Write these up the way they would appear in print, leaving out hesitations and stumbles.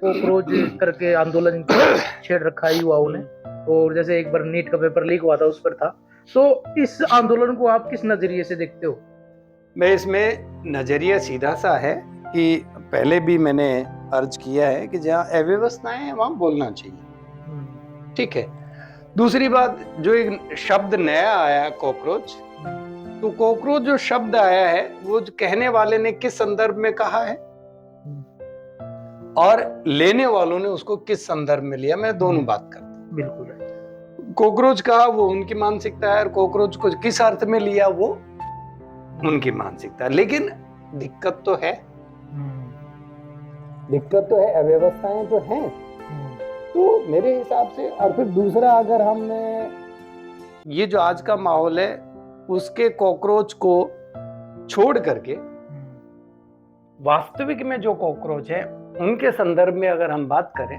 Cockroach करके आंदोलन छेड़ रखा है युवाओं ने। और जैसे एक बार नीट का पेपर लीक हुआ था, उस पर था। तो इस आंदोलन को आप किस नजरिए से देखते हो? मैं इसमें नजरिया सीधा सा है कि पहले भी मैंने अर्ज किया है कि जहाँ अव्यवस्थाएं हैं वहां बोलना चाहिए, ठीक है। दूसरी बात, जो एक शब्द नया आया कॉकरोच, तो कॉकरोच जो शब्द आया है वो कहने वाले ने किस संदर्भ में कहा है और लेने वालों ने उसको किस संदर्भ में लिया, मैं दोनों बात करता हूं। बिल्कुल। कॉकरोच कहा वो उनकी मानसिकता है, और कॉकरोच को किस अर्थ में लिया वो उनकी मानसिकता। लेकिन दिक्कत तो है, अव्यवस्थाएं तो हैं। तो मेरे हिसाब से, और फिर दूसरा, अगर हमने ये जो आज का माहौल है उसके कॉकरोच को छोड़ करके वास्तविक में जो कॉकरोच है उनके संदर्भ में अगर हम बात करें,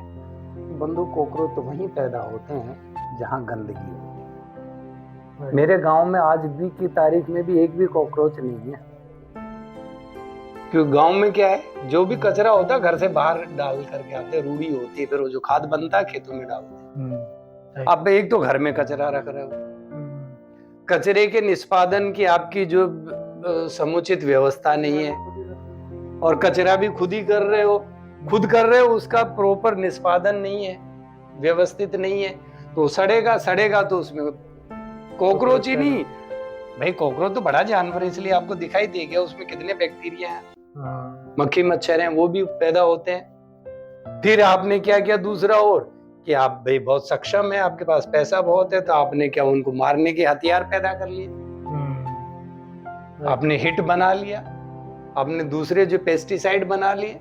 बंधु, कॉकरोच तो वहीं पैदा होते हैं जहां गंदगी होती है। मेरे गांव में आज भी की तारीख में भी एक भी कॉकरोच नहीं है, क्योंकि गांव में क्या है, जो भी कचरा होता है घर से बाहर डाल करके आते, रूढ़ी होती है, फिर वो जो खाद बनता है खेतों में डालते। अब एक तो घर में कचरा रख रहे हो, कचरे के निष्पादन की आपकी जो समुचित व्यवस्था नहीं है, और कचरा भी खुद ही कर रहे हो, उसका प्रॉपर निष्पादन नहीं है, व्यवस्थित नहीं है, तो सड़ेगा तो उसमें कॉकरोच ही नहीं भाई, कॉकरोच तो बड़ा जानवर है, इसलिए आपको दिखाई देगा उसमें कितने बैक्टीरिया हैं, मक्खी मच्छर हैं, वो भी पैदा होते हैं। फिर आपने क्या किया दूसरा, और कि आप भाई बहुत सक्षम है, आपके पास पैसा बहुत है, तो आपने क्या उनको मारने के हथियार पैदा कर लिए, आपने हिट बना लिया, आपने दूसरे जो पेस्टिसाइड बना लिए।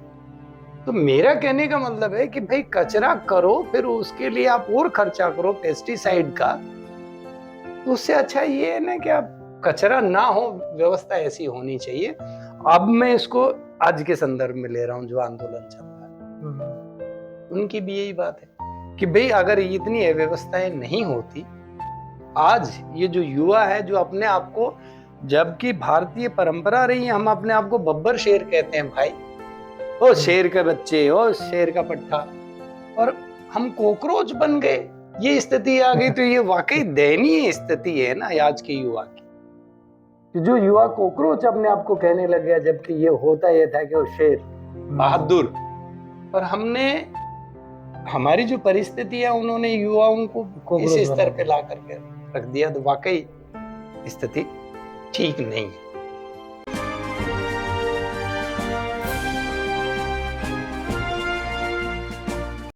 तो मेरा कहने का मतलब है कि भाई कचरा करो, फिर उसके लिए आप और खर्चा करो पेस्टिसाइड का, तो उससे अच्छा ये है ना कि आप कचरा ना हो, व्यवस्था ऐसी होनी चाहिए। अब मैं इसको आज के संदर्भ में ले रहा हूं, जो आंदोलन चल रहा है उनकी भी यही बात है कि भाई अगर इतनी अव्यवस्थाएं नहीं होती, आज ये जो युवा है जो अपने आप को, जबकि भारतीय परंपरा रही है, हम अपने आप को बब्बर शेर कहते हैं भाई, ओ शेर के बच्चे, ओ शेर का पट्टा, और हम कॉकरोच बन गए, ये स्थिति आ गई। तो ये वाकई दयनीय स्थिति है ना आज के युवा की, जो युवा कॉकरोच अपने आप को कहने लग गया, जबकि ये होता ये था कि वो शेर बहादुर। और हमने, हमारी जो परिस्थिति है, उन्होंने युवाओं को इस स्तर पे ला करके रख दिया, तो वाकई स्थिति ठीक नहीं है।